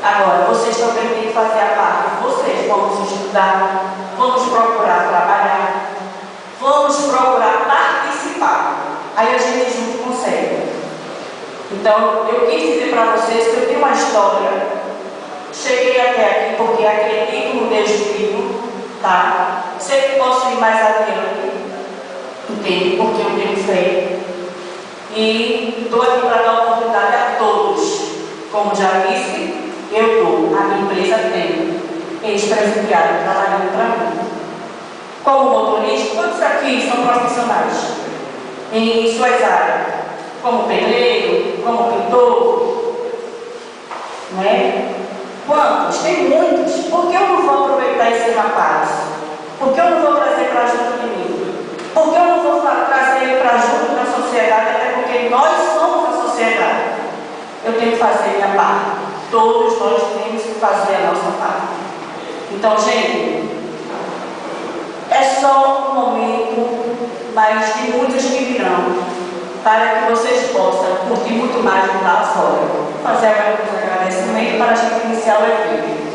Agora, vocês também têm que fazer a parte de vocês. Vamos estudar, vamos procurar trabalhar, vamos procurar participar. Aí a gente junto consegue. Então, eu quis dizer para vocês que eu tenho uma história. Cheguei até aqui porque acredito no Deus vivo, tá? Sei que posso ir mais adiante, entende? Porque eu tenho fé. E estou aqui para dar oportunidade a todos. Como já disse, eu estou, a minha empresa tem ex-presidiário trabalhando para mim. Como motorista, todos aqui são profissionais em suas áreas, como pedreiro, como pintor, né? Quantos? Tem muitos. Por que eu não vou aproveitar esse rapaz? Por que eu não vou trazer para junto de mim? Por que eu não vou trazer ele para junto da sociedade? Até porque nós somos a sociedade. Eu tenho que fazer a minha parte. Todos nós temos que fazer a nossa parte. Então, gente, é só um momento, mas de muitos que virão, para que vocês possam curtir muito mais do lado fora. Fazer agora um agradecimento para a gente iniciar o evento.